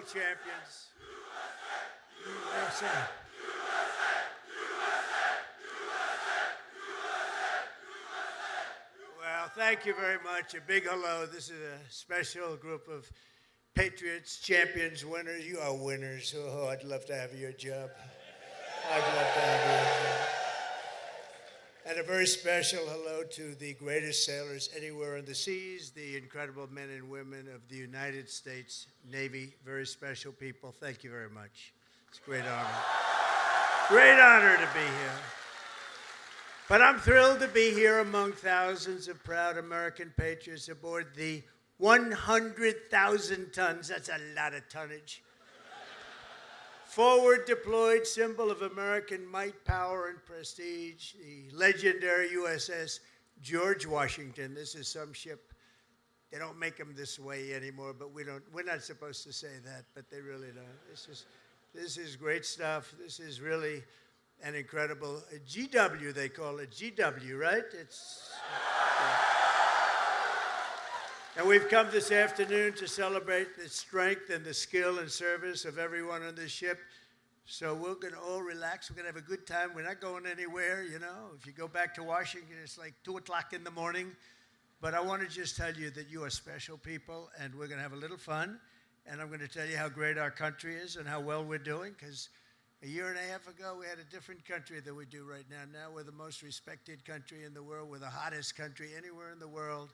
world champions. USA. Well, thank you very much. A big hello. This is a special group of patriots, champions, winners. You are winners. Oh, I'd love to have your job. I'd love to have your job. And a very special hello to the greatest sailors anywhere on the seas, the incredible men and women of the United States Navy. Very special people. Thank you very much. It's a great honor. Great honor to be here. But I'm thrilled to be here among thousands of proud American patriots aboard the 100,000 tons, that's a lot of tonnage, forward deployed symbol of American might, power, and prestige, the legendary USS George Washington. This is some ship. They don't make them this way anymore, but we're not supposed to say that, but they really don't. This is great stuff. This is really an incredible GW, they call it GW, right? And we've come this afternoon to celebrate the strength and the skill and service of everyone on this ship. So we're going to all relax. We're going to have a good time. We're not going anywhere, you know. If you go back to Washington, it's like 2 o'clock in the morning. But I want to just tell you that you are special people, and we're going to have a little fun. And I'm going to tell you how great our country is and how well we're doing, because a year and a half ago, we had a different country than we do right now. Now we're the most respected country in the world. We're the hottest country anywhere in the world.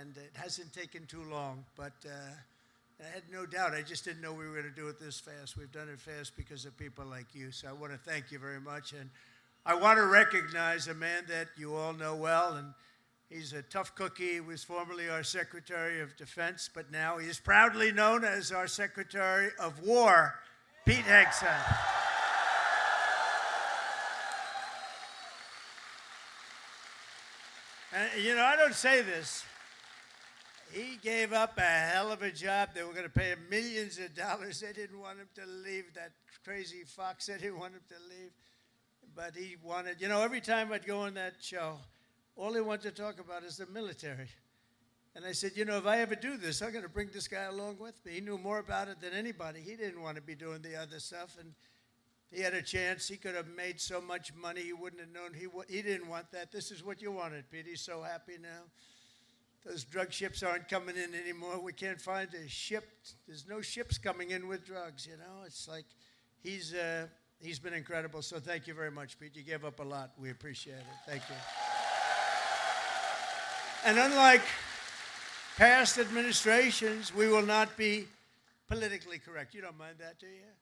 And it hasn't taken too long, but I had no doubt. I just didn't know we were going to do it this fast. We've done it fast because of people like you. So I want to thank you very much. And I want to recognize a man that you all know well. And he's a tough cookie. He was formerly our Secretary of Defense, but now he is proudly known as our Secretary of War, Pete Hegseth. And, you know, I don't say this. He gave up a hell of a job. They were going to pay him millions of dollars. They didn't want him to leave. That crazy fox, they didn't want him to leave. But he wanted, you know, every time I'd go on that show, all he wanted to talk about is the military. And I said, you know, if I ever do this, I'm going to bring this guy along with me. He knew more about it than anybody. He didn't want to be doing the other stuff. And he had a chance. He could have made so much money he wouldn't have known. He didn't want that. This is what you wanted, Pete. He's so happy now. Those drug ships aren't coming in anymore. We can't find a ship. There's no ships coming in with drugs, you know. It's like he's been incredible. So thank you very much, Pete. You gave up a lot. We appreciate it. Thank you. And unlike past administrations, we will not be politically correct. You don't mind that, do you?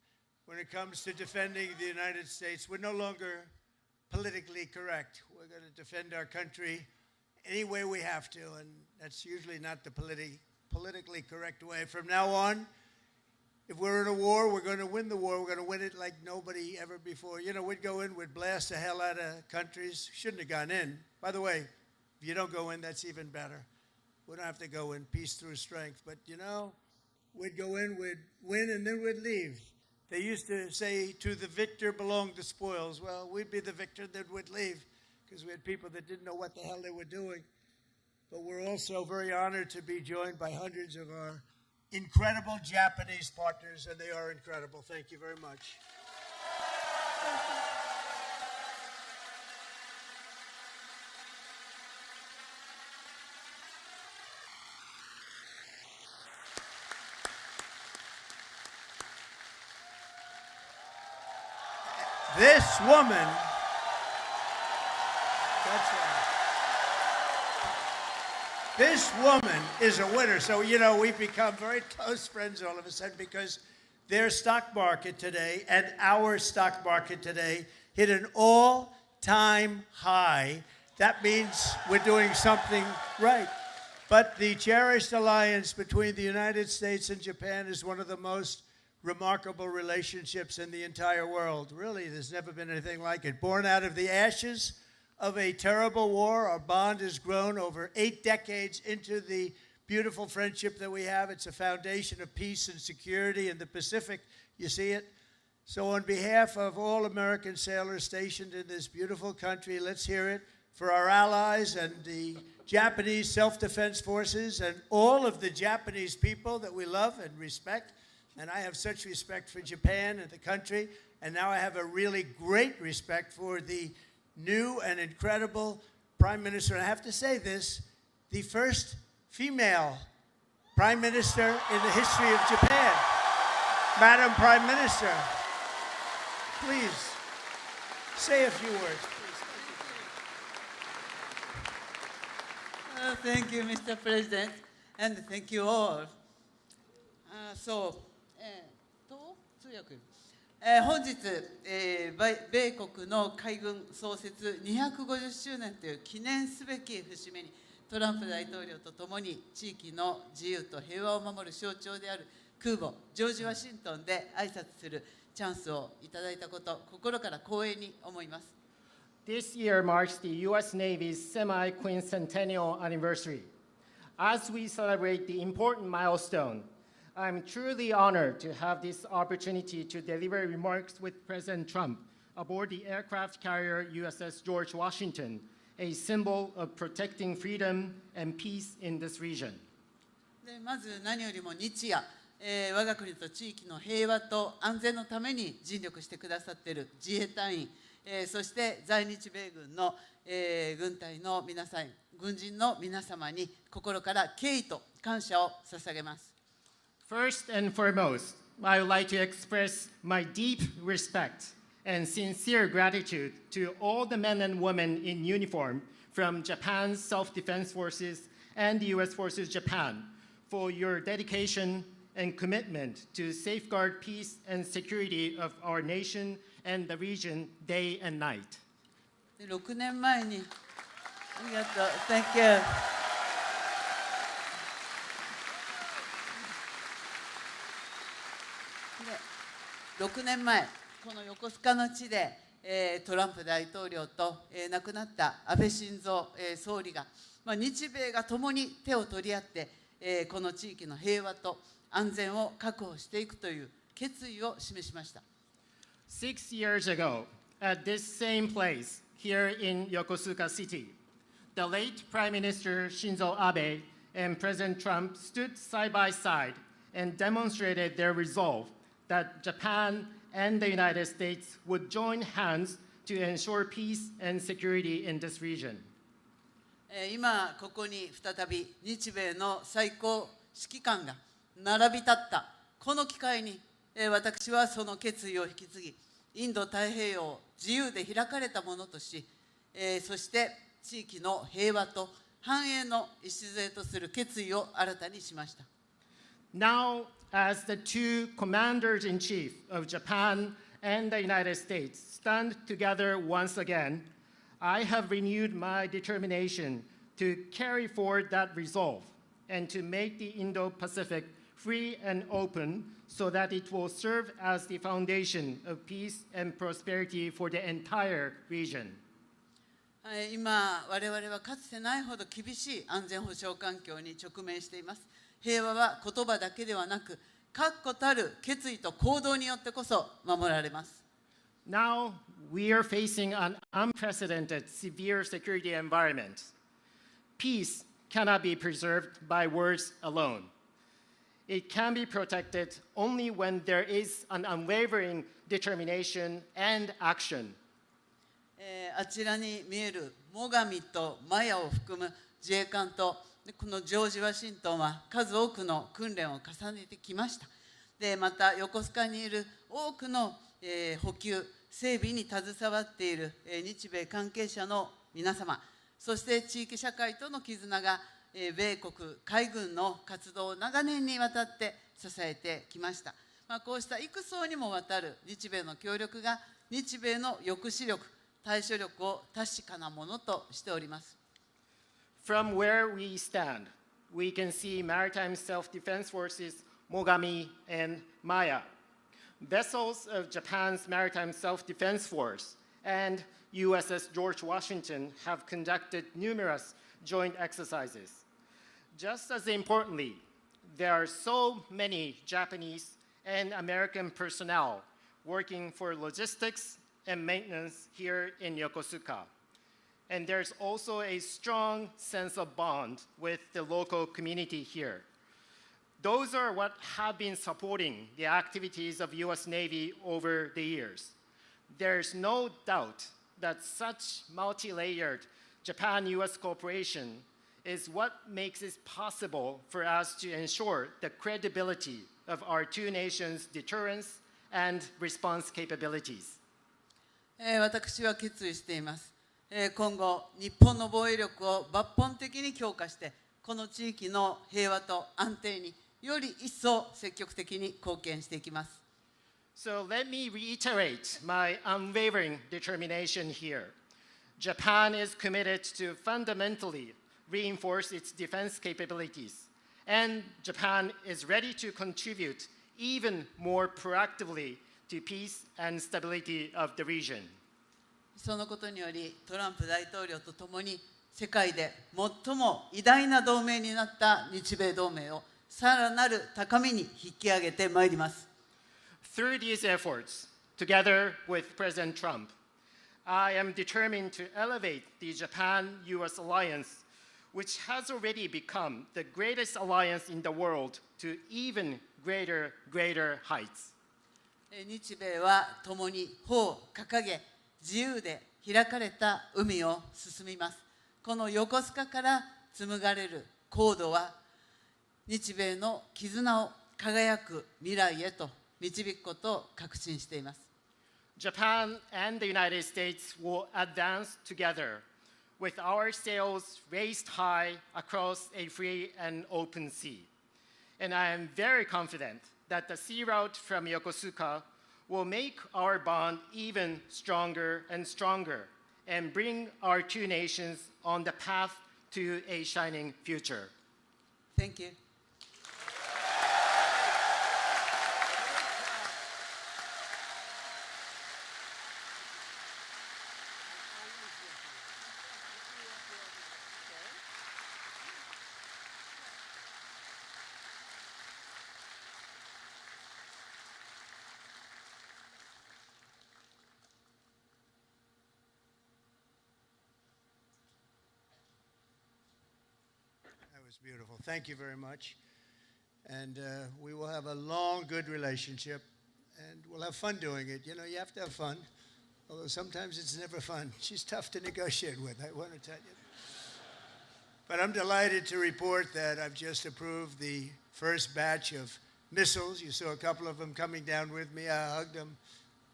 When it comes to defending the United States, we're no longer politically correct. We're going to defend our country any way we have to, and that's usually not the politically correct way. From now on, if we're in a war, we're going to win the war. We're going to win it like nobody ever before. You know, we'd go in, we'd blast the hell out of countries. Shouldn't have gone in. By the way, if you don't go in, that's even better. We don't have to go in, peace through strength. But, you know, we'd go in, we'd win, and then we'd leave. They used to say, to the victor belong the spoils. Well, we'd be the victor, then we'd leave, because we had people that didn't know what the hell they were doing. But we're also very honored to be joined by hundreds of our incredible Japanese partners, and they are incredible. Thank you very much. This woman, that's right. This woman is a winner. So, you know, we've become very close friends all of a sudden because their stock market today and our stock market today hit an all-time high. That means we're doing something right. But the cherished alliance between the United States and Japan is one of the most remarkable relationships in the entire world. Really, there's never been anything like it. Born out of the ashes of a terrible war, our bond has grown over 8 decades into the beautiful friendship that we have. It's a foundation of peace and security in the Pacific. You see it? So on behalf of all American sailors stationed in this beautiful country, let's hear it for our allies and the Japanese self-defense forces and all of the Japanese people that we love and respect. And I have such respect for Japan and the country, and now I have a really great respect for the new and incredible Prime Minister. And I have to say this, the first female Prime Minister in the history of Japan. Madam Prime Minister, please say a few words. Thank you, Mr. President, and thank you all.本日、米国の海軍創設250周年という記念すべき節目に、トランプ大統領とともに地域の自由と平和を守る象徴である空母ジョージ・ワシントンで挨拶するチャンスをいただいたこと、心から光栄に思います。This year marks the U.S. Navy's semi-quincentennial anniversary. As we celebrate the important milestone, I'm truly honored to have this opportunity to deliver remarks with President Trump aboard the aircraft carrier USS George Washington, a symbol of protecting freedom and peace in this region. でまず何よりも日夜、我が国と地域の平和と安全のために尽力してくださっている自衛隊員、そして在日米軍の、軍隊の皆さん、軍人の皆様に心から敬意と感謝を捧げます。First and foremost, I would like to express my deep respect and sincere gratitude to all the men and women in uniform from Japan's Self-Defense Forces and the U.S. Forces Japan for your dedication and commitment to safeguard peace and security of our nation and the region day and night. 6年前に、ありがとう、Thank you. 6年前、この横須賀の地で、トランプ大統領と、亡くなった安倍晋三、総理が、日米が共に手を取り合って、この地域の平和と安全を確保していくという決意を示しました。6 years ago, at this same place here in Yokosuka City, the late Prime Minister Shinzo Abe and President Trump stood side by side and demonstrated their resolve that Japan and the United States would join hands to ensure peace and security in this region. 今ここに再び日米の最高指揮官が並び立ったこの機会に、私はその決意を引き継ぎ、インド太平洋を自由で開かれたものとし、そして地域の平和と繁栄の礎とする決意を新たにしました。Now, as the two commanders-in-chief of Japan and the United States stand together once again, I have renewed my determination to carry forward that resolve and to make the Indo-Pacific free and open so that it will serve as the foundation of peace and prosperity for the entire region. 今、我々はかつてないほど厳しい安全保障環境に直面しています。平和は言葉だけではなく、確固たる決意と行動によってこそ守られます。Now, we are facing an unprecedented severe security environment. Peace cannot be preserved by words alone. It can be protected only when there is an unwavering determination and action. あちらに見える最上とマヤを含む自衛官とこのジョージ・ワシントンは数多くの訓練を重ねてきました。でまた横須賀にいる多くの、補給整備に携わっている、日米関係者の皆様、そして地域社会との絆が、米国海軍の活動を長年にわたって支えてきました。こうした幾層にもわたる日米の協力が日米の抑止力、対処力を確かなものとしております。From where we stand, we can see Maritime Self-Defense Forces Mogami and Maya, vessels of Japan's Maritime Self-Defense Force, and USS George Washington have conducted numerous joint exercises. Just as importantly, there are so many Japanese and American personnel working for logistics and maintenance here in Yokosuka. And there's also a strong sense of bond with the local community here. those are what have been supporting the activities of U.S. Navy over the years. There's no doubt that such multi-layered Japan-U.S. cooperation is what makes it possible for us to ensure the credibility of our two nations' deterrence and response capabilities. 私は決意しています。今後、日本の防衛力を抜本的に強化して、この地域の平和と安定により一層積極的に貢献していきます。So let me reiterate my unwavering determination here. Japan is committed to fundamentally reinforce its defense capabilities, and Japan is ready to contribute even more proactively to peace and stability of the region. そのことにより、トランプ大統領とともに世界で最も偉大な同盟になった日米同盟をさらなる高みに引き上げてまいります。Through these efforts, together with President Trump, I am determined to elevate the Japan-U.S. alliance, which has already become the greatest alliance in the world, to even greater heights. 日米は共に歩を掲げ、自由で開かれた海を進みます。この横須賀から紡がれる航路は、日米の絆を輝く未来へと導くことを確信しています。Japan and the United States will advance together with our sails raised high across a free and open sea. And I am very confident that the sea route from Yokosuka will make our bond even stronger and bring our two nations on the path to a shining future. Thank you. Beautiful. Thank you very much. And we will have a long, good relationship, and we'll have fun doing it. You know, you have to have fun, although sometimes it's never fun. She's tough to negotiate with, I want to tell you. But I'm delighted to report that I've just approved the first batch of missiles. You saw a couple of them coming down with me. I hugged them.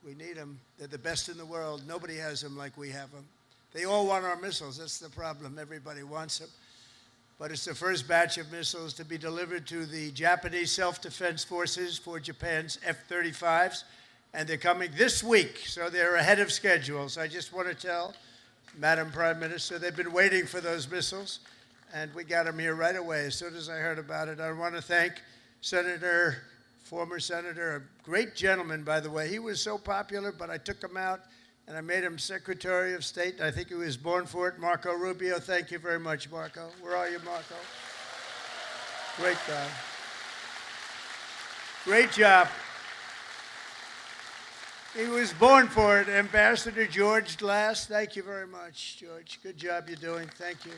We need them. They're the best in the world. Nobody has them like we have them. They all want our missiles. That's the problem. Everybody wants them. But it's the first batch of missiles to be delivered to the Japanese self-defense forces for Japan's F-35s. And they're coming this week, so they're ahead of schedule. So I just want to tell Madam Prime Minister, they've been waiting for those missiles, and we got them here right away as soon as I heard about it. I want to thank former Senator, a great gentleman, by the way. He was so popular, but I took him out, and I made him Secretary of State. I think he was born for it. Marco Rubio, thank you very much, Marco. Where are you, Marco? Great guy. Great job. He was born for it. Ambassador George Glass, thank you very much, George. Good job you're doing. Thank you.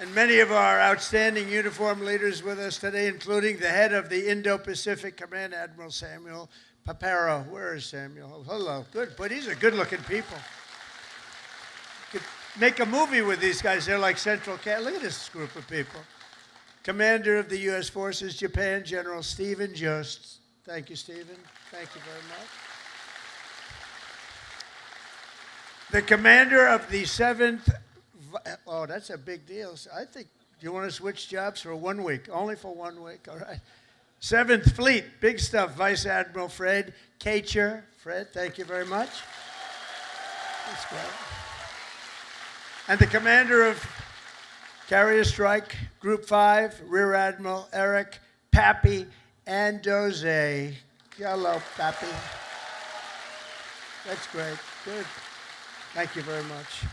And many of our outstanding uniform leaders with us today, including the head of the Indo-Pacific Command, Admiral Samuel Paparo. Where is Samuel? Oh, hello. Good, but these are good-looking people. You could make a movie with these guys. They're like Central Cat. Look at this group of people. Commander of the U.S. Forces, Japan, General Stephen Jost. Thank you, Stephen. Thank you very much. The commander of the 7th... Oh, that's a big deal. I think you want to switch jobs for 1 week. Only for 1 week, all right. 7th Fleet, big stuff. Vice Admiral Fred Kacher. Fred, thank you very much. That's great. And the commander of Carrier Strike Group 5, Rear Admiral Eric Pappy Andoze. Hello, Pappy. That's great. Good. Thank you very much.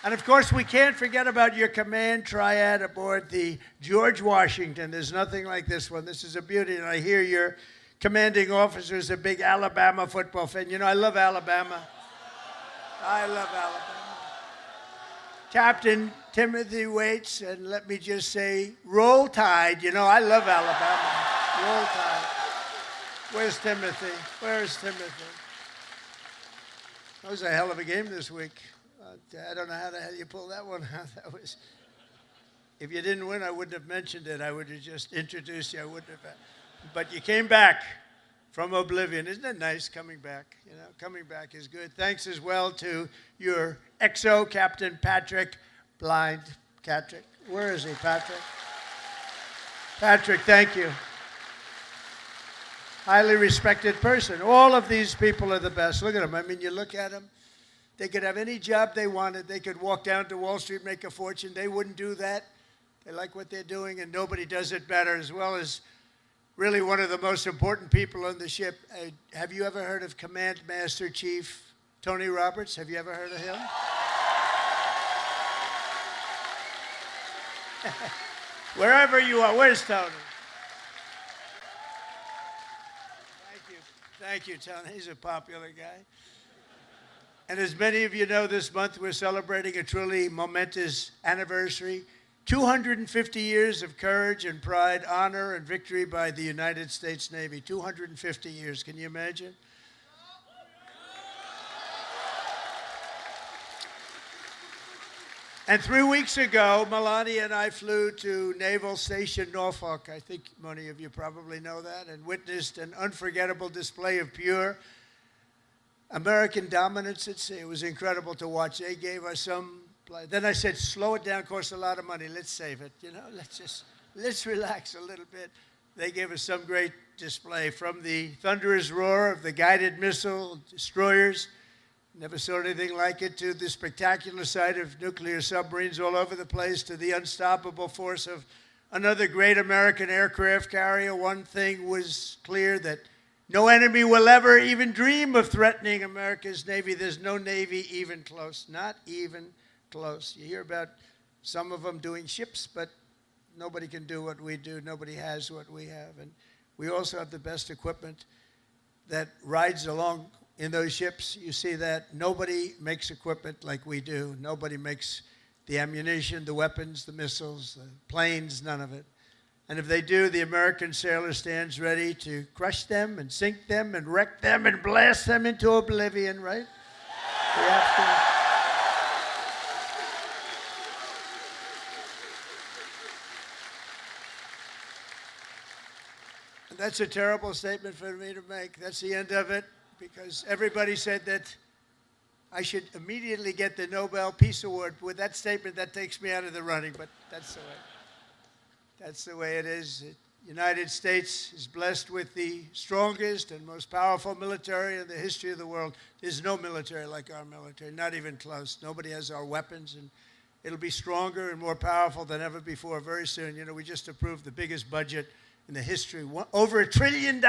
And of course, we can't forget about your command triad aboard the George Washington. There's nothing like this one. This is a beauty. And I hear your commanding officer is a big Alabama football fan. You know, I love Alabama. I love Alabama. Captain Timothy Waits, and let me just say, roll tide. You know, I love Alabama. Roll tide. Where's Timothy? Where's Timothy? That was a hell of a game this week. I don't know how the hell you pulled that one out. That was. If you didn't win, I wouldn't have mentioned it. I would have just introduced you. I wouldn't have. But you came back from oblivion. Isn't it nice coming back? You know, coming back is good. Thanks as well to your XO, Captain Patrick, blind Patrick. Where is he, Patrick? Patrick, thank you. Highly respected person. All of these people are the best. Look at them. I mean, you look at them. They could have any job they wanted. They could walk down to Wall Street, make a fortune. They wouldn't do that. They like what they're doing, and nobody does it better, as well as really one of the most important people on the ship. Have you ever heard of Command Master Chief Tony Roberts? Have you ever heard of him? Wherever you are, where's Tony? Thank you, Tony. He's a popular guy. And as many of you know, this month we're celebrating a truly momentous anniversary. 250 years of courage and pride, honor and victory by the United States Navy. 250 years, can you imagine? And 3 weeks ago, Melania and I flew to Naval Station Norfolk. I think many of you probably know that, and witnessed an unforgettable display of pure American dominance at sea. It was incredible to watch. They gave us some. Then I said, slow it down, costs a lot of money. Let's save it. You know, let's relax a little bit. They gave us some great display, from the thunderous roar of the guided missile destroyers, never saw anything like it, to the spectacular sight of nuclear submarines all over the place, to the unstoppable force of another great American aircraft carrier. One thing was clear, that no enemy will ever even dream of threatening America's Navy. There's no Navy even close, not even close. You hear about some of them doing ships, but nobody can do what we do. Nobody has what we have. And we also have the best equipment that rides along in those ships. You see that nobody makes equipment like we do. Nobody makes the ammunition, the weapons, the missiles, the planes, none of it. And if they do, the American sailor stands ready to crush them and sink them and wreck them and blast them into oblivion, right? We have to. That's a terrible statement for me to make. That's the end of it, because everybody said that I should immediately get the Nobel Peace Award. With that statement, that takes me out of the running, but that's the way. That's the way it is. The United States is blessed with the strongest and most powerful military in the history of the world. There's no military like our military, not even close. Nobody has our weapons, and it'll be stronger and more powerful than ever before very soon. You know, we just approved the biggest budget in the history, over $1 trillion.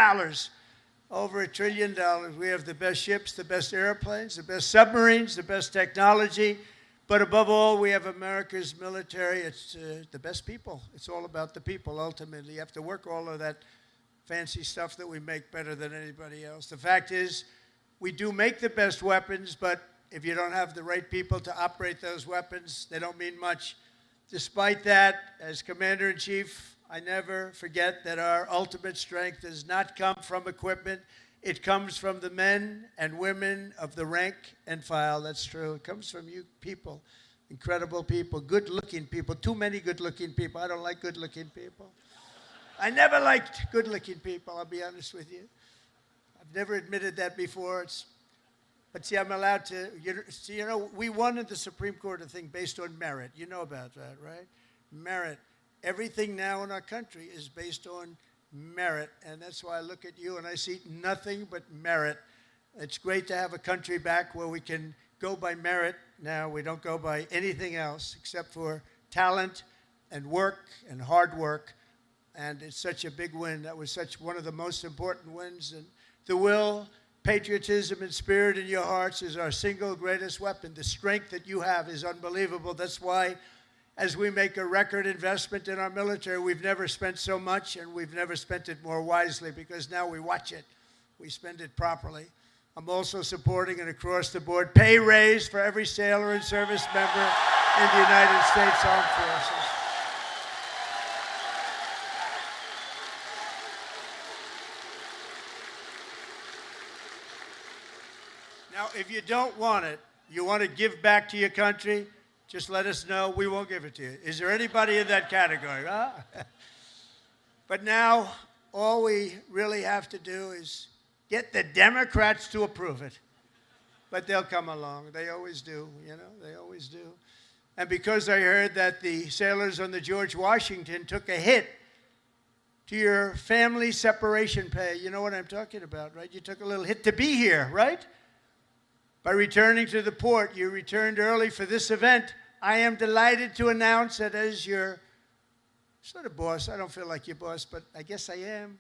Over $1 trillion. We have the best ships, the best airplanes, the best submarines, the best technology. But above all, we have America's military. It's the best people. It's all about the people, ultimately. You have to work all of that fancy stuff that we make better than anybody else. The fact is, we do make the best weapons, but if you don't have the right people to operate those weapons, they don't mean much. Despite that, as Commander-in-Chief, I never forget that our ultimate strength does not come from equipment. It comes from the men and women of the rank and file. That's true. It comes from you people, incredible people, good-looking people, too many good-looking people. I don't like good-looking people. I never liked good-looking people, I'll be honest with you. I've never admitted that before. But see, I'm allowed to, you know, we won in the Supreme Court a thing based on merit. You know about that, right? Merit. Everything now in our country is based on merit, and that's why I look at you and I see nothing but merit. It's great to have a country back where we can go by merit now. We don't go by anything else except for talent and work and hard work, and it's such a big win. That was such one of the most important wins, and the will, patriotism, and spirit in your hearts is our single greatest weapon. The strength that you have is unbelievable. That's why, as we make a record investment in our military, we've never spent so much, and we've never spent it more wisely, because now we watch it. We spend it properly. I'm also supporting an across-the-board pay raise for every sailor and service member in the United States Armed Forces. Now, if you don't want it, you want to give back to your country, just let us know. We won't give it to you. Is there anybody in that category? Huh? But now, all we really have to do is get the Democrats to approve it. But they'll come along. They always do, you know, they always do. And because I heard that the sailors on the George Washington took a hit to your family separation pay, you know what I'm talking about, right? You took a little hit to be here, right? By returning to the port, you returned early for this event. I am delighted to announce that as your sort of boss, I don't feel like your boss, but I guess I am.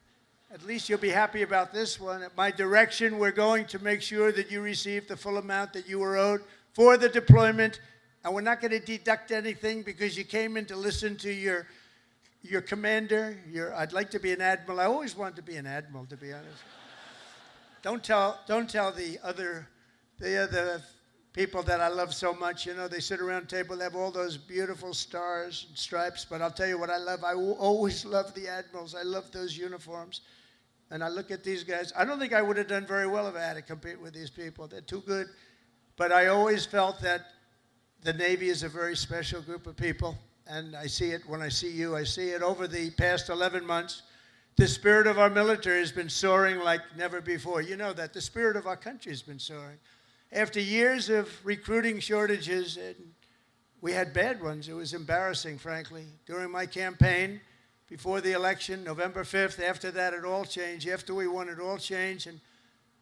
At least you'll be happy about this one. At my direction, we're going to make sure that you receive the full amount that you were owed for the deployment. And we're not going to deduct anything because you came in to listen to your commander. I'd like to be an admiral. I always wanted to be an admiral, to be honest. Don't tell the other people that I love so much. You know, they sit around the table, they have all those beautiful stars and stripes. But I'll tell you what I love. I always love the admirals. I love those uniforms. And I look at these guys. I don't think I would have done very well if I had to compete with these people. They're too good. But I always felt that the Navy is a very special group of people. And I see it when I see you. I see it over the past 11 months. The spirit of our military has been soaring like never before. You know that. The spirit of our country has been soaring. After years of recruiting shortages, and we had bad ones. It was embarrassing, frankly. During my campaign, before the election, November 5th, after that, it all changed. After we won, it all changed. And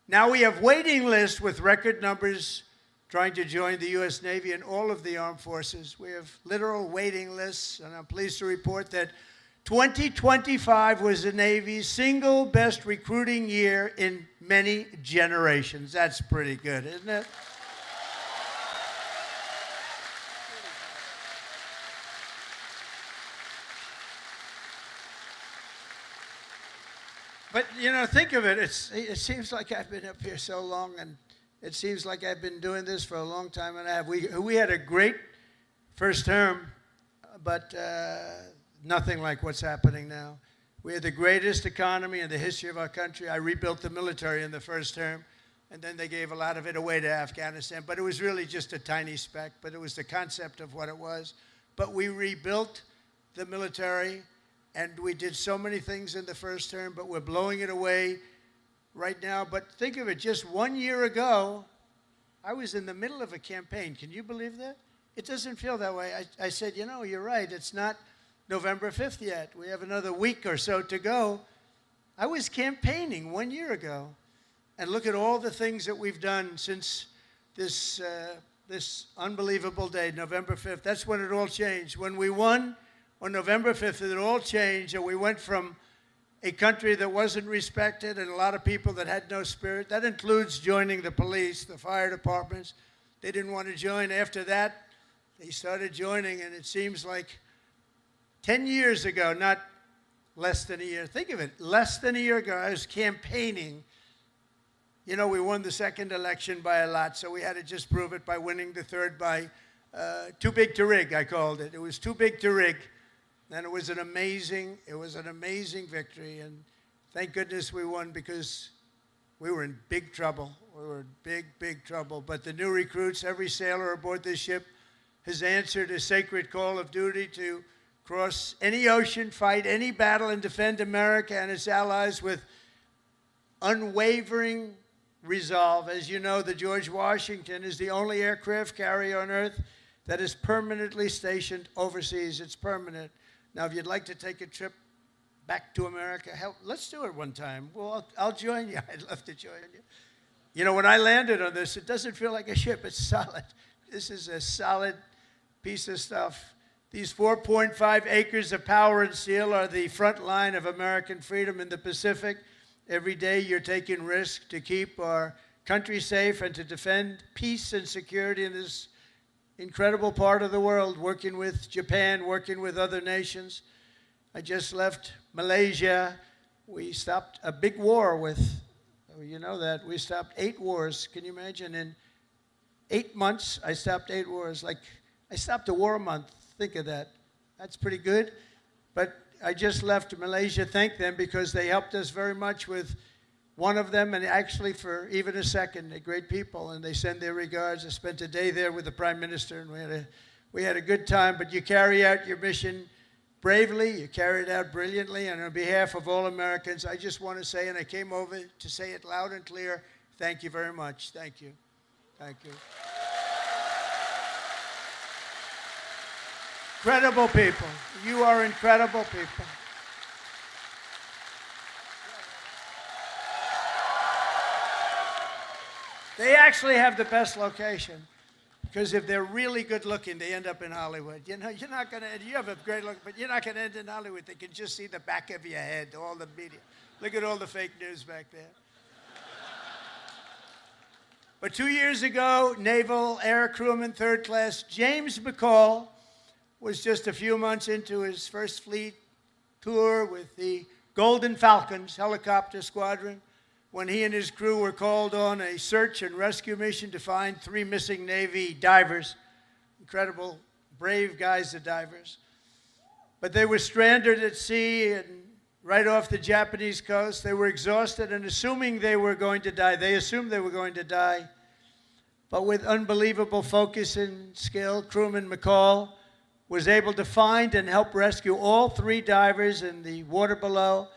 now we have waiting lists with record numbers trying to join the U.S. Navy and all of the armed forces. We have literal waiting lists, and I'm pleased to report that 2025 was the Navy's single best recruiting year in many generations. That's pretty good, isn't it? But, you know, think of it. It seems like I've been up here so long, and it seems like I've been doing this for a long time and a half. We had a great first term, but nothing like what's happening now. We had the greatest economy in the history of our country. I rebuilt the military in the first term, and then they gave a lot of it away to Afghanistan. But it was really just a tiny speck, but it was the concept of what it was. But we rebuilt the military, and we did so many things in the first term, but we're blowing it away right now. But think of it, just 1 year ago, I was in the middle of a campaign. Can you believe that? It doesn't feel that way. I said, you know, you're right. It's not November 5th yet. We have another week or so to go. I was campaigning 1 year ago. And look at all the things that we've done since this unbelievable day, November 5th. That's when it all changed. When we won on November 5th, it all changed, and we went from a country that wasn't respected and a lot of people that had no spirit. That includes joining the police, the fire departments. They didn't want to join. After that, they started joining, and it seems like 10 years ago, not less than a year. Think of it, less than a year ago, I was campaigning. You know, we won the second election by a lot, so we had to just prove it by winning the third by too big to rig, I called it. It was too big to rig. And it was an amazing victory. And thank goodness we won, because we were in big trouble. We were in big, big trouble. But the new recruits, every sailor aboard this ship has answered a sacred call of duty to cross any ocean, fight any battle, and defend America and its allies with unwavering resolve. As you know, the George Washington is the only aircraft carrier on Earth that is permanently stationed overseas. It's permanent. Now, if you'd like to take a trip back to America, let's do it one time. Well, I'll join you. I'd love to join you. You know, when I landed on this, it doesn't feel like a ship. It's solid. This is a solid piece of stuff. These 4.5 acres of power and steel are the front line of American freedom in the Pacific. Every day you're taking risks to keep our country safe and to defend peace and security in this incredible part of the world, working with Japan, working with other nations. I just left Malaysia. We stopped a big war with You know that. We stopped 8 wars. Can you imagine? In 8 months, I stopped 8 wars. Like, I stopped a war a month. Think of that. That's pretty good. But I just left Malaysia. Thank them because they helped us very much with one of them, and actually for even a second, they're great people, and they send their regards. I spent a day there with the Prime Minister, and we had a good time. But you carry out your mission bravely, you carry it out brilliantly, and on behalf of all Americans, I just want to say, and I came over to say it loud and clear, thank you very much. Thank you. Thank you. Incredible people. You are incredible people. They actually have the best location. Because if they're really good looking, they end up in Hollywood. You know, you're not going to, you have a great look, but you're not going to end in Hollywood. They can just see the back of your head, all the media. Look at all the fake news back there. But 2 years ago, Naval Air Crewman, 3rd Class, James McCall was just a few months into his first fleet tour with the Golden Falcons helicopter squadron when he and his crew were called on a search and rescue mission to find 3 missing Navy divers. Incredible, brave guys, the divers. But they were stranded at sea and right off the Japanese coast. They were exhausted and assuming they were going to die. They assumed they were going to die. But with unbelievable focus and skill, crewman McCall was able to find and help rescue all 3 divers in the water below,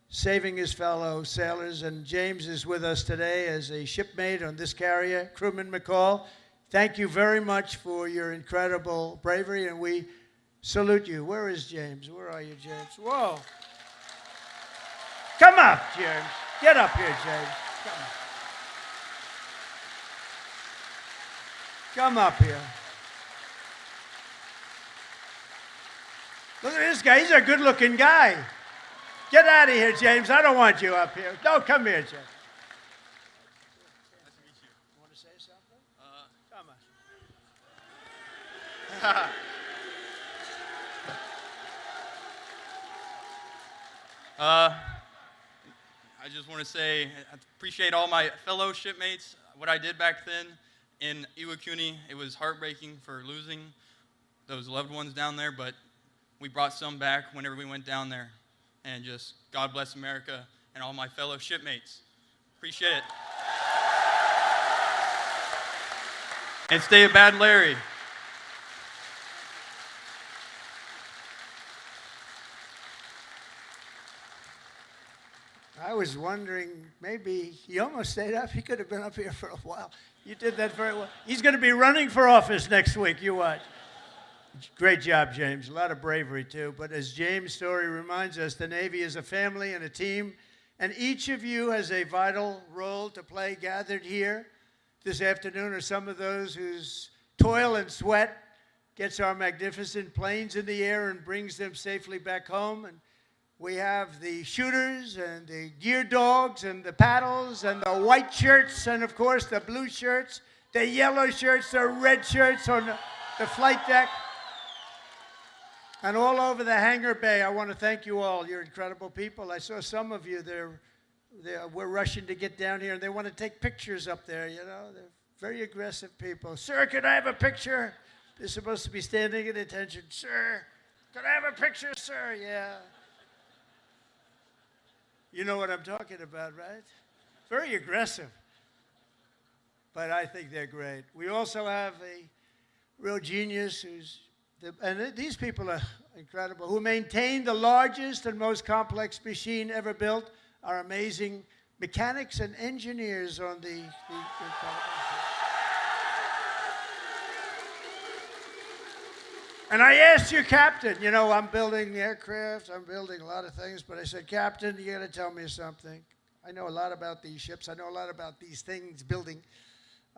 saving his fellow sailors. And James is with us today as a shipmate on this carrier. Crewman McCall, thank you very much for your incredible bravery, and we salute you. Where is James? Where are you, James? Whoa. Come up, James. Get up here, James. Come up here. Look at this guy. He's a good-looking guy. Get out of here, James. I don't want you up here. No, come here, James. Nice to meet you. You want to say something? Come on. I just want to say I appreciate all my fellow shipmates. What I did back then in Iwakuni, it was heartbreaking for losing those loved ones down there, but we brought some back whenever we went down there. And just God bless America and all my fellow shipmates. Appreciate it. And stay a bad Larry. I was wondering, maybe he almost stayed up. He could have been up here for a while. You did that very well. He's going to be running for office next week. You watch. Great job, James. A lot of bravery, too. But as James' story reminds us, the Navy is a family and a team, and each of you has a vital role to play. Gathered here this afternoon are some of those whose toil and sweat gets our magnificent planes in the air and brings them safely back home. And we have the shooters and the gear dogs and the paddles and the white shirts and, of course, the blue shirts, the yellow shirts, the red shirts on the flight deck. And all over the hangar bay, I want to thank you all. You're incredible people. I saw some of you, we're rushing to get down here, and they want to take pictures up there, you know. They're very aggressive people. Sir, can I have a picture? They're supposed to be standing at attention. Sir, can I have a picture, sir? Yeah. You know what I'm talking about, right? Very aggressive. But I think they're great. We also have a real genius and these people are incredible, who maintain the largest and most complex machine ever built, are amazing mechanics and engineers on the And I asked your captain, you know, I'm building aircraft, I'm building a lot of things, but I said, Captain, you got to tell me something. I know a lot about these ships. I know a lot about these things, building.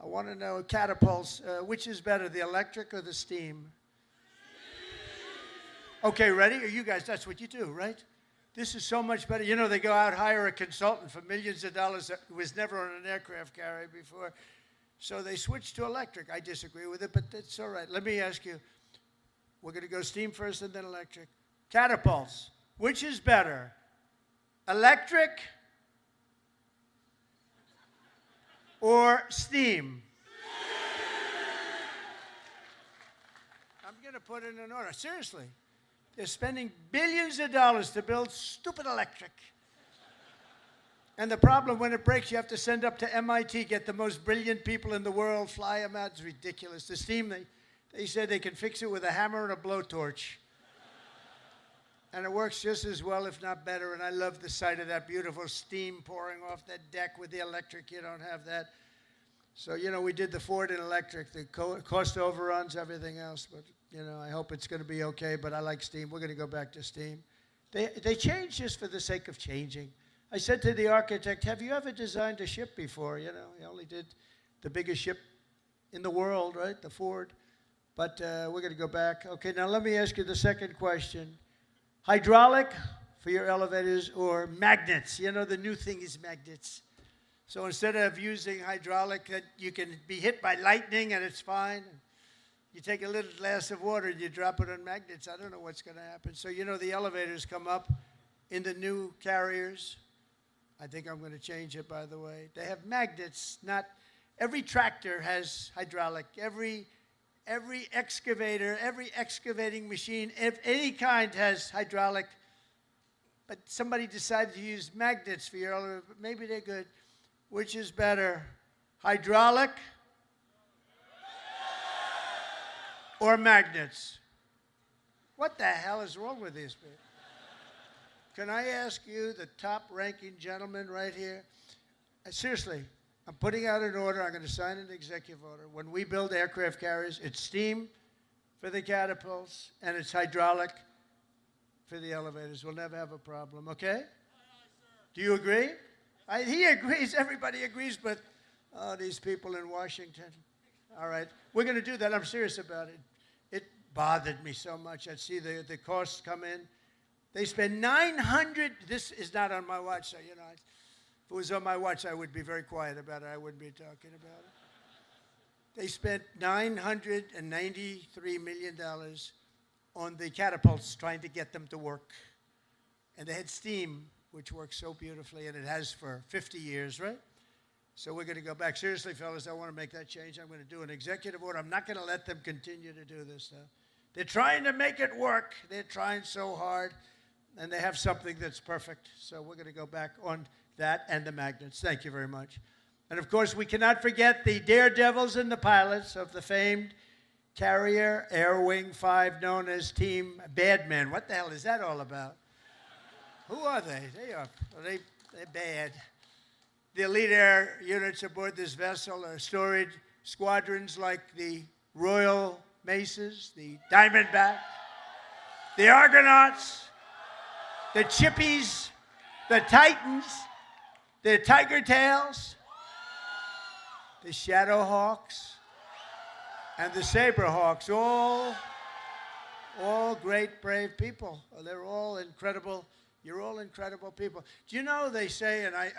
I want to know catapults. Which is better, the electric or the steam? Okay, ready? You guys, that's what you do, right? This is so much better. You know, they go out, hire a consultant for millions of dollars that was never on an aircraft carrier before. So they switched to electric. I disagree with it, but that's all right. Let me ask you. We're going to go steam first and then electric. Catapults. Which is better? Electric or steam? I'm going to put it in order. Seriously. They're spending billions of dollars to build stupid electric. And the problem, when it breaks, you have to send up to MIT, get the most brilliant people in the world, fly them out. It's ridiculous. The steam, they said they can fix it with a hammer and a blowtorch. And it works just as well, if not better. And I love the sight of that beautiful steam pouring off that deck with the electric. You don't have that. So, you know, we did the Ford in electric. The cost overruns, everything else. But, you know, I hope it's going to be okay. But I like steam. We're going to go back to steam. They change just for the sake of changing. I said to the architect, have you ever designed a ship before? You know, he only did the biggest ship in the world, right? The Ford. But we're going to go back. Okay, now let me ask you the second question. Hydraulic for your elevators or magnets? You know, the new thing is magnets. So instead of using hydraulic, that you can be hit by lightning and it's fine. You take a little glass of water and you drop it on magnets. I don't know what's going to happen. So, you know, the elevators come up in the new carriers. I think I'm going to change it, by the way. They have magnets. Not every tractor has hydraulic. Every excavator, every excavating machine of any kind has hydraulic. But somebody decided to use magnets for your elevator. Maybe they're good. Which is better, hydraulic or magnets? What the hell is wrong with these people? Can I ask you, the top-ranking gentleman right here? Seriously, I'm putting out an order. I'm going to sign an executive order. When we build aircraft carriers, it's steam for the catapults, and it's hydraulic for the elevators. We'll never have a problem, okay? Do you agree? He agrees. Everybody agrees, but these people in Washington. All right. We're going to do that. I'm serious about it. It bothered me so much. I'd see the costs come in. They spend $900. This is not on my watch, so, you know, if it was on my watch, I would be very quiet about it. I wouldn't be talking about it. They spent $993 million on the catapults, trying to get them to work. And they had steam, which works so beautifully, and it has for 50 years, right? So we're going to go back. Seriously, fellas, I want to make that change. I'm going to do an executive order. I'm not going to let them continue to do this stuff. They're trying to make it work. They're trying so hard, and they have something that's perfect. So we're going to go back on that and the magnets. Thank you very much. And, of course, we cannot forget the daredevils and the pilots of the famed Carrier Air Wing 5, known as Team Badmen. What the hell is that all about? Who are they? They're bad. The elite air units aboard this vessel are storied squadrons like the Royal Maces, the Diamondback, the Argonauts, the Chippies, the Titans, the Tiger Tails, the Shadowhawks, and the Saberhawks. All great, brave people. They're all incredible. You're all incredible people. Do you know, they say, and I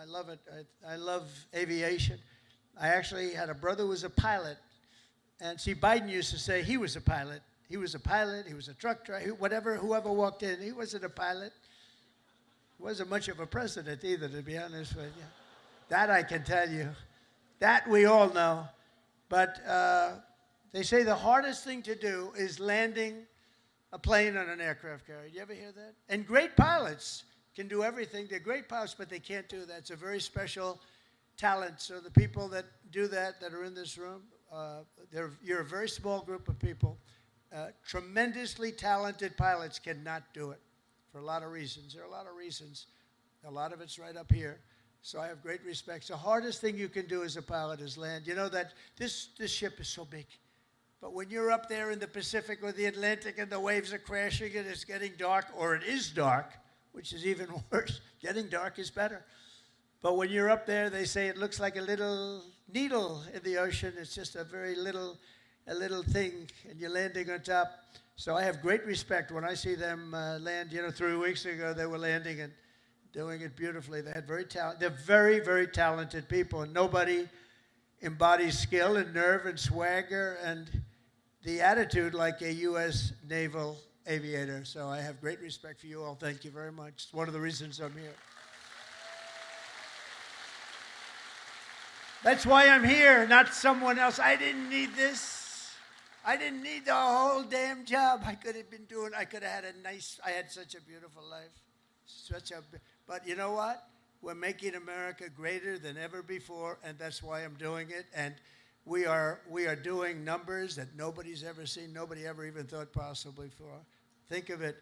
love it, I love aviation. I actually had a brother who was a pilot. And see, Biden used to say he was a pilot. He was a pilot, he was a truck driver, whoever walked in, he wasn't a pilot. He wasn't much of a president either, to be honest with you. That I can tell you. That we all know. But they say the hardest thing to do is landing a plane on an aircraft carrier. You ever hear that? And great pilots can do everything. They're great pilots, but they can't do that. It's a very special talent. So the people that do that are in this room, you're a very small group of people. Tremendously talented pilots cannot do it for a lot of reasons. There are a lot of reasons. A lot of it's right up here. So I have great respect. The hardest thing you can do as a pilot is land. You know that this ship is so big. But when you're up there in the Pacific or the Atlantic and the waves are crashing and it's getting dark, or it is dark, which is even worse. Getting dark is better. But when you're up there, they say it looks like a little needle in the ocean. It's just a very little thing, and you're landing on top. So I have great respect when I see them land. You know, 3 weeks ago they were landing and doing it beautifully. They're very, very talented people, and nobody embodies skill and nerve and swagger and the attitude like a U.S. naval aviator. So I have great respect for you all. Thank you very much. It's one of the reasons I'm here. That's why I'm here, not someone else. I didn't need this. I didn't need the whole damn job. I could have had I had such a beautiful life. But you know what? We're making America greater than ever before, and that's why I'm doing it. And we are doing numbers that nobody's ever seen, nobody ever even thought possible before. Think of it.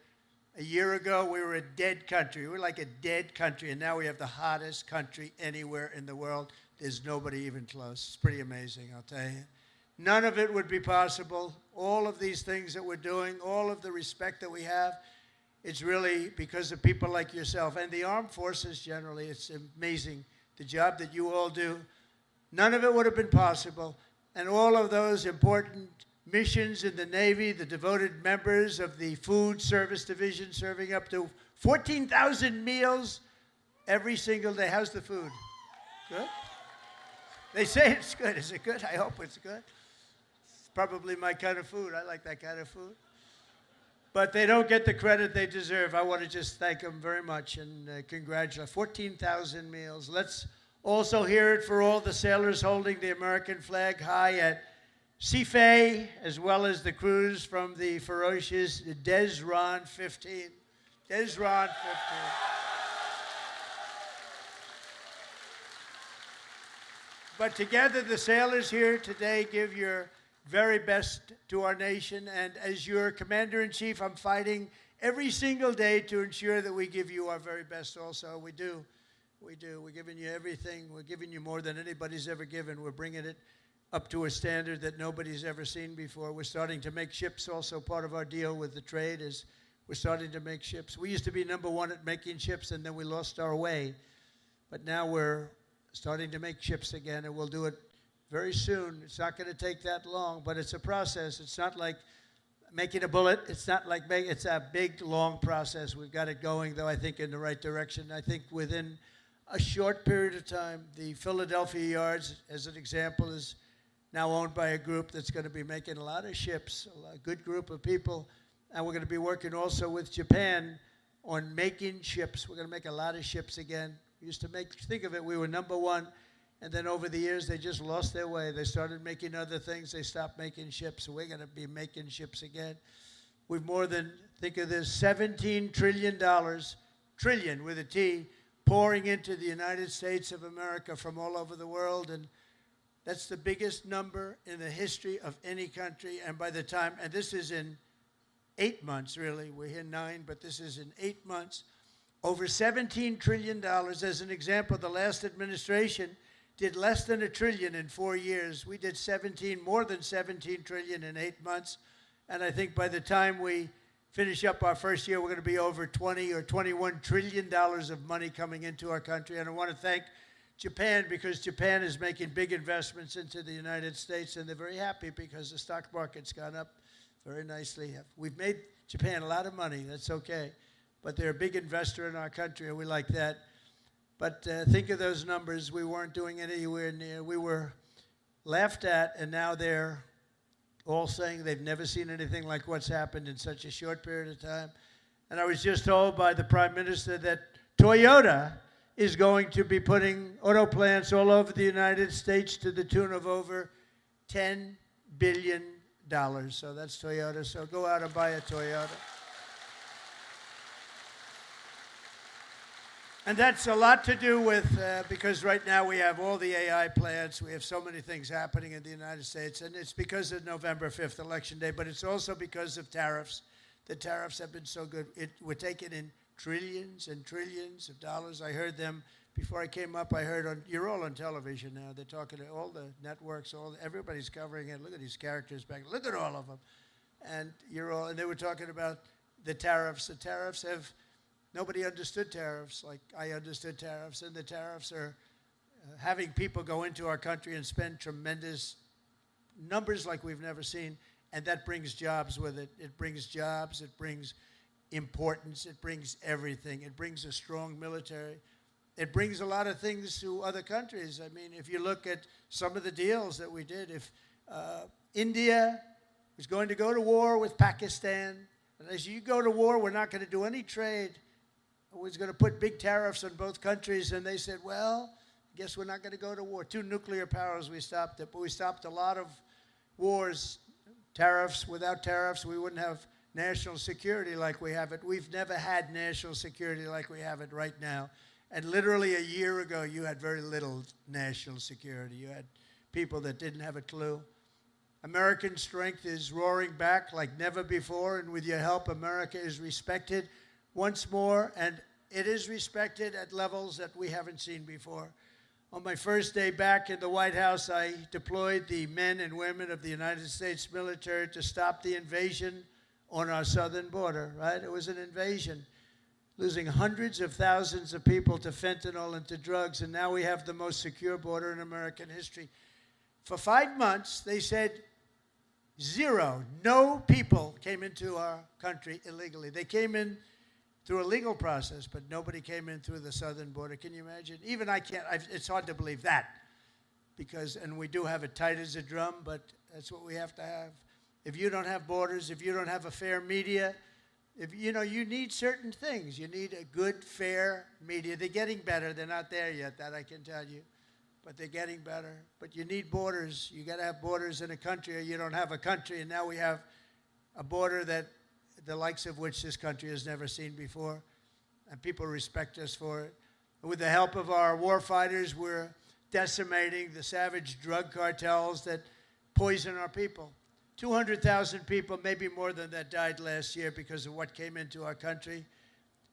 A year ago, we were a dead country. We were like a dead country, and now we have the hottest country anywhere in the world. There's nobody even close. It's pretty amazing, I'll tell you. None of it would be possible. All of these things that we're doing, all of the respect that we have, it's really because of people like yourself and the armed forces generally. It's amazing the job that you all do. None of it would have been possible. And all of those important missions in the Navy, the devoted members of the Food Service Division serving up to 14,000 meals every single day. How's the food? Good? They say it's good. Is it good? I hope it's good. It's probably my kind of food. I like that kind of food. But they don't get the credit they deserve. I want to just thank them very much and congratulate. 14,000 meals. Let's also hear it for all the sailors holding the American flag high at Seafay, as well as the crews from the ferocious Desron 15. Desron 15. But together, the sailors here today give your very best to our nation. And as your commander-in-chief, I'm fighting every single day to ensure that we give you our very best also. We do. We do. We're giving you everything. We're giving you more than anybody's ever given. We're bringing it up to a standard that nobody's ever seen before. We're starting to make ships also. Part of our deal with the trade is we're starting to make ships. We used to be #1 at making ships, and then we lost our way. But now we're starting to make ships again, and we'll do it very soon. It's not going to take that long, but it's a process. It's not like making a bullet. It's not like it's a big, long process. We've got it going, though, I think, in the right direction. I think within a short period of time, the Philadelphia yards, as an example, is now owned by a group that's going to be making a lot of ships, a good group of people. And we're going to be working also with Japan on making ships. We're going to make a lot of ships again. We used to think of it, we were #1. And then over the years, they just lost their way. They started making other things. They stopped making ships. So we're going to be making ships again. We've more than, think of this, $17 trillion, trillion with a T, pouring into the United States of America from all over the world. And that's the biggest number in the history of any country. And by the time, and this is in 8 months, really. We're here 9, but this is in 8 months. Over $17 trillion. As an example, the last administration did less than $1 trillion in 4 years. We did more than 17 trillion in 8 months. And I think by the time we finish up our first year, we're going to be over 20 or $21 trillion of money coming into our country. And I want to thank Japan, because Japan is making big investments into the United States, and they're very happy because the stock market's gone up very nicely. We've made Japan a lot of money. That's okay. But they're a big investor in our country, and we like that. But think of those numbers. We weren't doing it anywhere near. We were laughed at, and now they're all saying they've never seen anything like what's happened in such a short period of time. And I was just told by the Prime Minister that Toyota is going to be putting auto plants all over the United States to the tune of over $10 billion. So that's Toyota. So go out and buy a Toyota. And that's a lot to do with, because right now we have all the AI plants. We have so many things happening in the United States. And it's because of November 5th, Election Day, but it's also because of tariffs. The tariffs have been so good. We're taking in trillions and trillions of dollars. I heard them before I came up. I heard you're all on television now. They're talking to all the networks. Everybody's covering it. Look at these characters back. Look at all of them. And and they were talking about the tariffs. The tariffs have. Nobody understood tariffs like I understood tariffs, and the tariffs are having people go into our country and spend tremendous numbers like we've never seen, and that brings jobs with it. It brings jobs, it brings importance, it brings everything. It brings a strong military. It brings a lot of things to other countries. I mean, if you look at some of the deals that we did, if India was going to go to war with Pakistan, and as you go to war, we're not going to do any trade. Was going to put big tariffs on both countries, and they said, well, Guess we're not going to go to war. 2 nuclear powers, we stopped it. But we stopped a lot of wars, tariffs. Without tariffs, we wouldn't have national security like we have it. We've never had national security like we have it right now. And literally a year ago, you had very little national security. You had people that didn't have a clue. American strength is roaring back like never before, and with your help, America is respected once more, and it is respected at levels that we haven't seen before. On my first day back in the White House, I deployed the men and women of the United States military to stop the invasion on our southern border, right? It was an invasion, losing hundreds of thousands of people to fentanyl and to drugs, and now we have the most secure border in American history. For 5 months, they said no people came into our country illegally. They came in through a legal process, but nobody came in through the southern border. Can you imagine? Even I can't, it's hard to believe that, because, and we do have it tight as a drum, but that's what we have to have. If you don't have borders, if you don't have a fair media, if you need certain things. You need a good, fair media. They're getting better. They're not there yet, that I can tell you, but they're getting better. But you need borders. You got to have borders in a country, or you don't have a country. And now we have a border that the likes of which this country has never seen before, and people respect us for it. And with the help of our war fighters, we're decimating the savage drug cartels that poison our people. 200,000 people, maybe more than that, died last year because of what came into our country.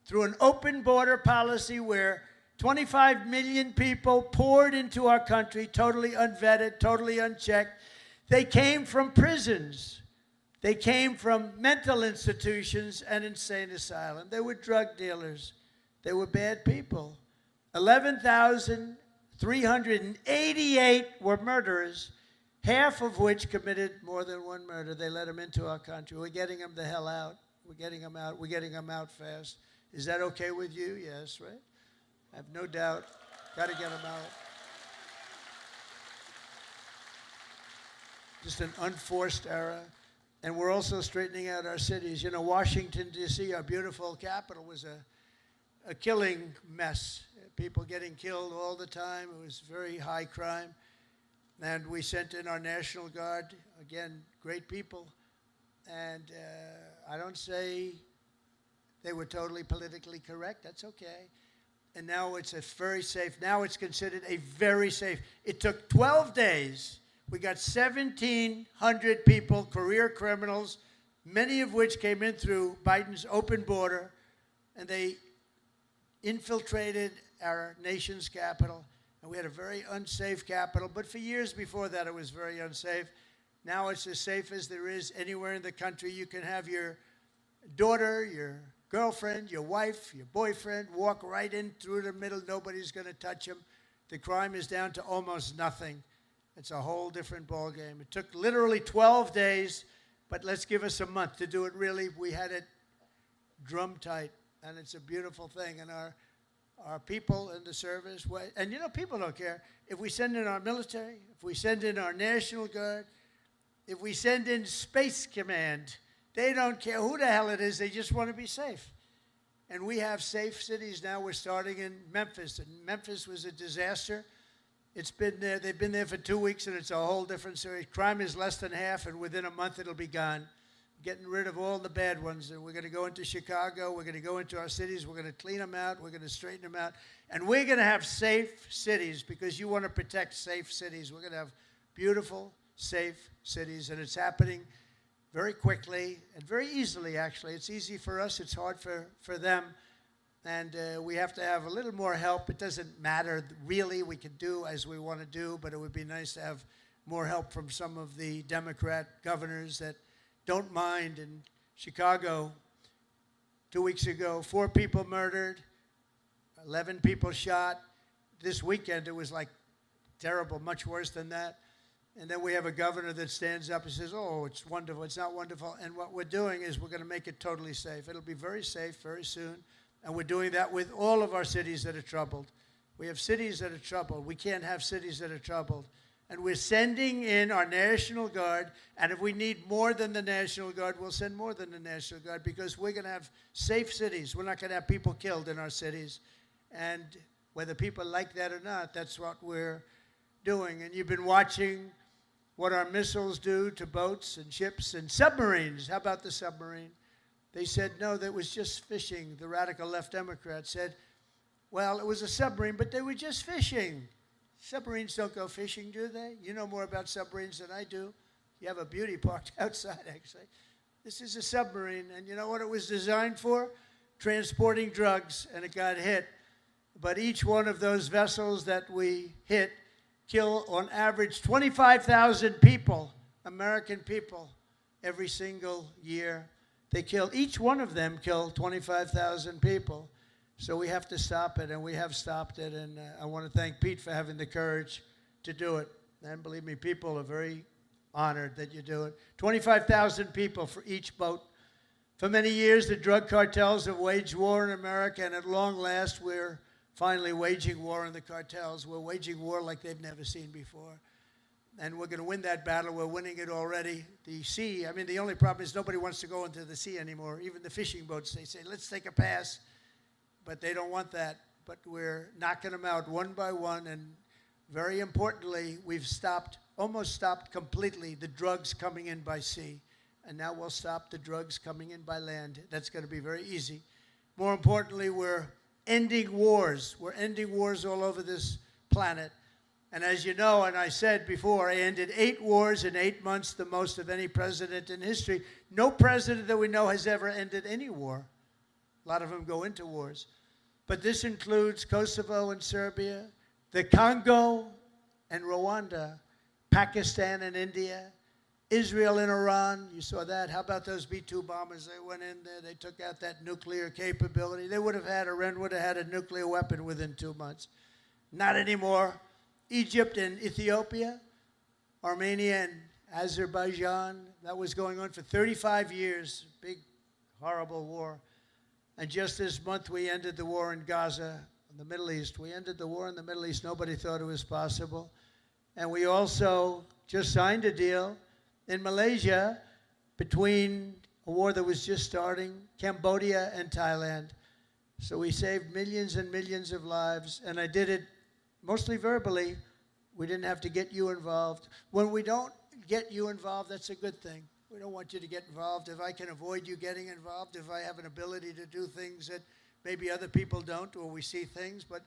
Through an open border policy where 25 million people poured into our country, totally unvetted, totally unchecked. They came from prisons. They came from mental institutions and insane asylums. They were drug dealers. They were bad people. 11,388 were murderers, half of which committed more than one murder. They let them into our country. We're getting them the hell out. We're getting them out. We're getting them out fast. Is that okay with you? Yes, right? I have no doubt. Got to get them out. Just an unforced era. And we're also straightening out our cities. You know, Washington, D.C., our beautiful capital, was a killing mess. People getting killed all the time. It was very high crime. And we sent in our National Guard, again, great people. And I don't say they were totally politically correct. That's okay. And now it's a very safe. Now it's considered a very safe. It took 12 days. We got 1,700 people, career criminals, many of which came in through Biden's open border, and they infiltrated our nation's capital. And we had a very unsafe capital, but for years before that, it was very unsafe. Now it's as safe as there is anywhere in the country. You can have your daughter, your girlfriend, your wife, your boyfriend walk right in through the middle. Nobody's going to touch them. The crime is down to almost nothing. It's a whole different ballgame. It took literally 12 days, but let's give us a month to do it really. We had it drum tight, and it's a beautiful thing. And our people in the service, and you know, people don't care. If we send in our military, if we send in our National Guard, if we send in Space Command, they don't care who the hell it is. They just want to be safe. And we have safe cities now. We're starting in Memphis. And Memphis was a disaster. It's been there. They've been there for 2 weeks, and it's a whole different series. Crime is less than half, and within a month it'll be gone. Getting rid of all the bad ones. And we're going to go into Chicago. We're going to go into our cities. We're going to clean them out. We're going to straighten them out. And we're going to have safe cities because you want to protect safe cities. We're going to have beautiful, safe cities, and it's happening very quickly and very easily, actually. It's easy for us. It's hard for them. And we have to have a little more help. It doesn't matter, really. We can do as we want to do, but it would be nice to have more help from some of the Democrat governors that don't mind. In Chicago, 2 weeks ago, 4 people murdered, 11 people shot. This weekend, it was like terrible, much worse than that. And then we have a governor that stands up and says, oh, it's wonderful. It's not wonderful. And what we're doing is we're going to make it totally safe. It'll be very safe very soon. And we're doing that with all of our cities that are troubled. We have cities that are troubled. We can't have cities that are troubled. And we're sending in our National Guard. And if we need more than the National Guard, we'll send more than the National Guard because we're going to have safe cities. We're not going to have people killed in our cities. And Whether people like that or not, that's what we're doing. And you've been watching what our missiles do to boats and ships and submarines. How about the submarine? They said, no, that was just fishing. The radical left Democrats said, well, it was a submarine, but they were just fishing. Submarines don't go fishing, do they? You know more about submarines than I do. You have a beauty parked outside, actually. This is a submarine, and you know what it was designed for? Transporting drugs, and it got hit. But each one of those vessels that we hit kill, on average, 25,000 people, American people, every single year. They kill, each one of them kill 25,000 people. So we have to stop it, and we have stopped it. And I want to thank Pete for having the courage to do it. And believe me, people are very honored that you do it. 25,000 people for each boat. For many years, the drug cartels have waged war in America, and at long last, we're finally waging war on the cartels. We're waging war like they've never seen before. And we're going to win that battle. We're winning it already. The sea, I mean, the only problem is nobody wants to go into the sea anymore. Even the fishing boats, they say, let's take a pass. But they don't want that. But we're knocking them out one by one. And very importantly, we've almost stopped completely the drugs coming in by sea. And now we'll stop the drugs coming in by land. That's going to be very easy. More importantly, we're ending wars. We're ending wars all over this planet. And as you know, and I said before, I ended 8 wars in 8 months, the most of any president in history. No president that we know has ever ended any war. A lot of them go into wars. But this includes Kosovo and Serbia, the Congo and Rwanda, Pakistan and India, Israel and Iran. You saw that. How about those B-2 bombers? They went in there. They took out that nuclear capability. Iran would have had a nuclear weapon within 2 months. Not anymore. Egypt and Ethiopia, Armenia and Azerbaijan. That was going on for 35 years. Big, horrible war. And just this month, we ended the war in Gaza, in the Middle East. We ended the war in the Middle East. Nobody thought it was possible. And we also just signed a deal in Malaysia between a war that was just starting, Cambodia and Thailand. So we saved millions and millions of lives, and I did it mostly verbally. We didn't have to get you involved. When we don't get you involved, that's a good thing. We don't want you to get involved. If I can avoid you getting involved, if I have an ability to do things that maybe other people don't, or we see things, but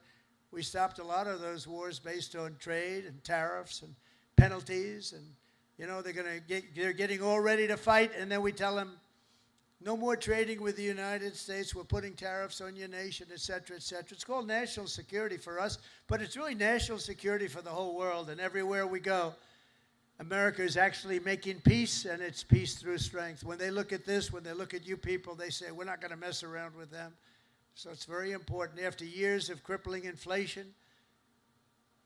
we stopped a lot of those wars based on trade and tariffs and penalties, and you know they're getting all ready to fight, and then we tell them, no more trading with the United States. We're putting tariffs on your nation, et cetera, et cetera. It's called national security for us, but it's really national security for the whole world. And everywhere we go, America is actually making peace, and it's peace through strength. When they look at this, when they look at you people, they say, we're not going to mess around with them. So it's very important. After years of crippling inflation,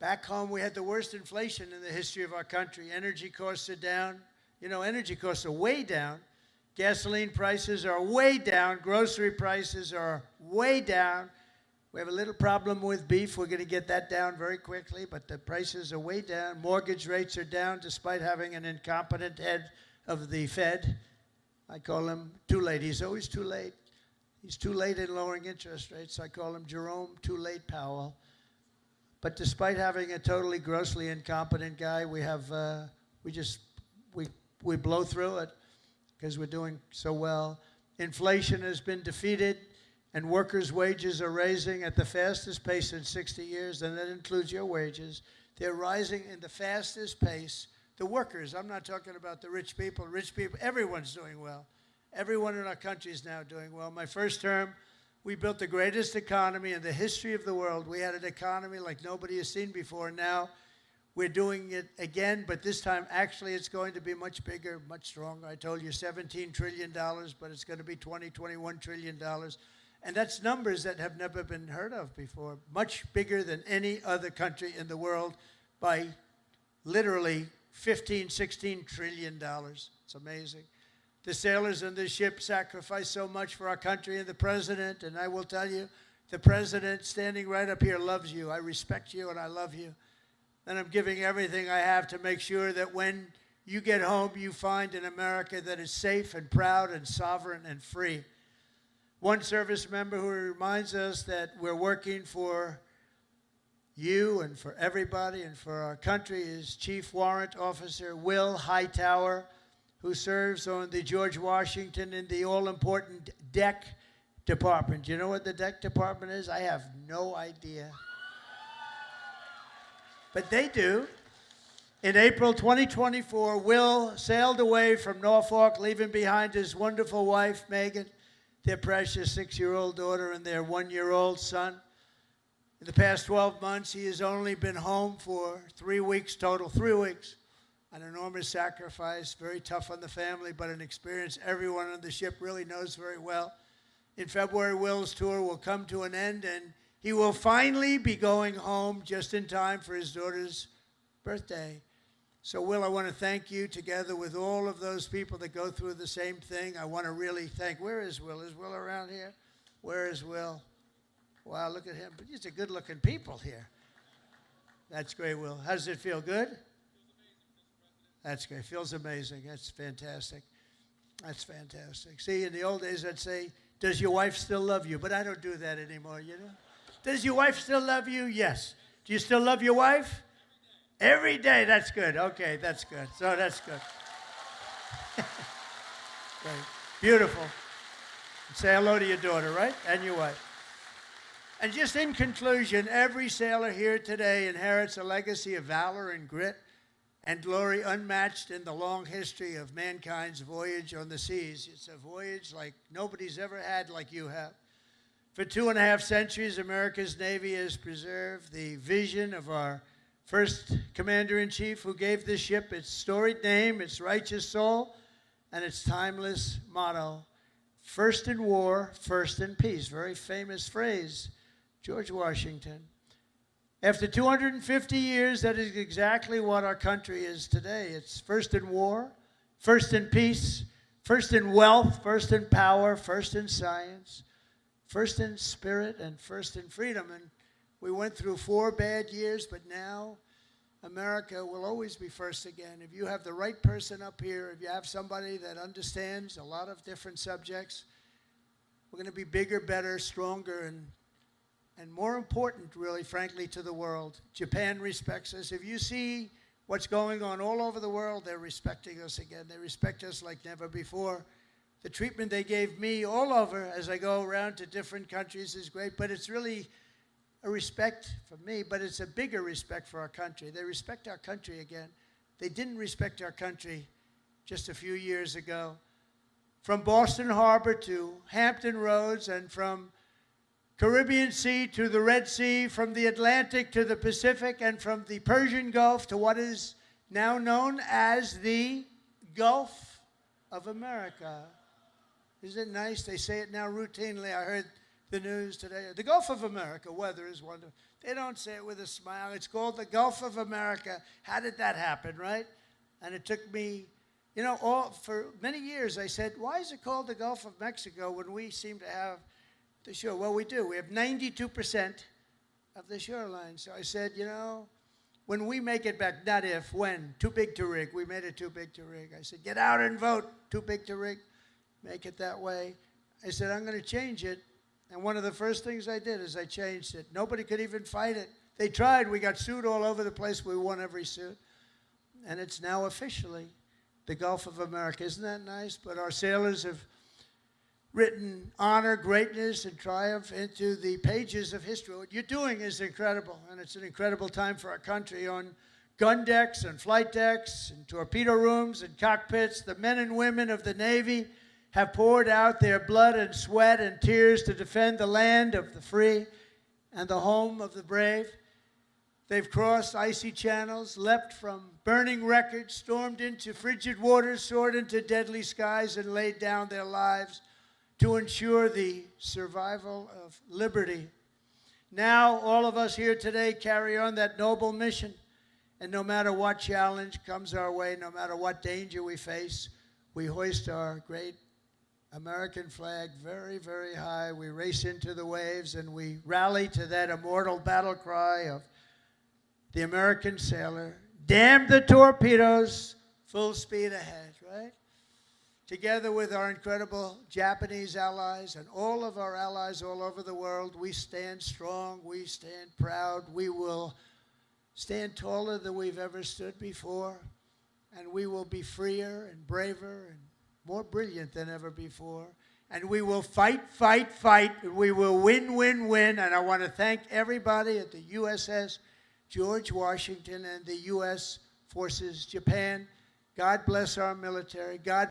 back home we had the worst inflation in the history of our country. Energy costs are down. You know, energy costs are way down. Gasoline prices are way down. Grocery prices are way down. We have a little problem with beef. We're going to get that down very quickly, but the prices are way down. Mortgage rates are down despite having an incompetent head of the Fed. I call him too late. He's always too late. He's too late in lowering interest rates. I call him Jerome Too Late Powell. But despite having a totally grossly incompetent guy, we blow through it because we're doing so well. Inflation has been defeated, and workers' wages are rising at the fastest pace in 60 years, and that includes your wages. They're rising in the fastest pace. The workers, I'm not talking about the rich people. Rich people, everyone's doing well. Everyone in our country is now doing well. My first term, we built the greatest economy in the history of the world. We had an economy like nobody has seen before. Now we're doing it again, but this time actually it's going to be much bigger, much stronger. I told you $17 trillion, but it's going to be $21 trillion. And that's numbers that have never been heard of before. Much bigger than any other country in the world by literally $16 trillion. It's amazing. The sailors on this ship sacrificed so much for our country, and the president, and I will tell you, the president standing right up here loves you. I respect you and I love you. And I'm giving everything I have to make sure that when you get home, you find an America that is safe and proud and sovereign and free. One service member who reminds us that we're working for you and for everybody and for our country is Chief Warrant Officer Will Hightower, who serves on the George Washington in the all-important deck department. Do you know what the deck department is? I have no idea. But they do. In April 2024, Will sailed away from Norfolk, leaving behind his wonderful wife, Megan, their precious 6-year-old daughter, and their 1-year-old son. In the past 12 months, he has only been home for 3 weeks total, 3 weeks. An enormous sacrifice, very tough on the family, but an experience everyone on the ship really knows very well. In February, Will's tour will come to an end, and he will finally be going home just in time for his daughter's birthday. So, Will, I want to thank you together with all of those people that go through the same thing. I want to really thank, where is Will? Is Will around here? Where is Will? Wow, look at him. But these are good-looking people here. That's great, Will. How does it feel? Good? That's great. Feels amazing. That's fantastic. That's fantastic. See, in the old days, I'd say, does your wife still love you? But I don't do that anymore, you know? Does your wife still love you? Yes. Do you still love your wife? Every day. That's good. Okay, that's good. So that's good. Great. Beautiful. Say hello to your daughter, right? And your wife. And just in conclusion, every sailor here today inherits a legacy of valor and grit and glory unmatched in the long history of mankind's voyage on the seas. It's a voyage like nobody's ever had like you have. For 2.5 centuries, America's Navy has preserved the vision of our first commander-in-chief, who gave this ship its storied name, its righteous soul, and its timeless motto, first in war, first in peace. Very famous phrase, George Washington. After 250 years, that is exactly what our country is today. It's first in war, first in peace, first in wealth, first in power, first in science, first in spirit, and first in freedom. And we went through 4 bad years, but now America will always be first again. If you have the right person up here, if you have somebody that understands a lot of different subjects, we're going to be bigger, better, stronger, and more important, really, frankly, to the world. Japan respects us. If you see what's going on all over the world, they're respecting us again. They respect us like never before. The treatment they gave me all over as I go around to different countries is great, but it's really a respect for me, but it's a bigger respect for our country. They respect our country again. They didn't respect our country just a few years ago. From Boston Harbor to Hampton Roads, and from Caribbean Sea to the Red Sea, from the Atlantic to the Pacific, and from the Persian Gulf to what is now known as the Gulf of America. Isn't it nice? They say it now routinely. I heard the news today. The Gulf of America, weather is wonderful. They don't say it with a smile. It's called the Gulf of America. How did that happen, right? And it took me, you know, for many years I said, why is it called the Gulf of Mexico when we seem to have the shore? Well, we do. We have 92% of the shoreline. So I said, you know, when we make it back, not if, when, too big to rig. We made it too big to rig. I said, get out and vote. Too big to rig. Make it that way. I said, I'm going to change it. And one of the first things I did is I changed it. Nobody could even fight it. They tried. We got sued all over the place. We won every suit. And it's now officially the Gulf of America. Isn't that nice? But our sailors have written honor, greatness, and triumph into the pages of history. What you're doing is incredible, and it's an incredible time for our country. On gun decks and flight decks and torpedo rooms and cockpits, the men and women of the Navy have poured out their blood and sweat and tears to defend the land of the free and the home of the brave. They've crossed icy channels, leapt from burning wreckage, stormed into frigid waters, soared into deadly skies, and laid down their lives to ensure the survival of liberty. Now, all of us here today carry on that noble mission, and no matter what challenge comes our way, no matter what danger we face, we hoist our great American flag very, very high. We race into the waves, and we rally to that immortal battle cry of the American sailor, damn the torpedoes, full speed ahead, right? together with our incredible Japanese allies and all of our allies all over the world, we stand strong, we stand proud, we will stand taller than we've ever stood before, and we will be freer and braver and more brilliant than ever before. And we will fight, fight, fight, and we will win, win, win. And I want to thank everybody at the USS George Washington and the U.S. Forces Japan. God bless our military. God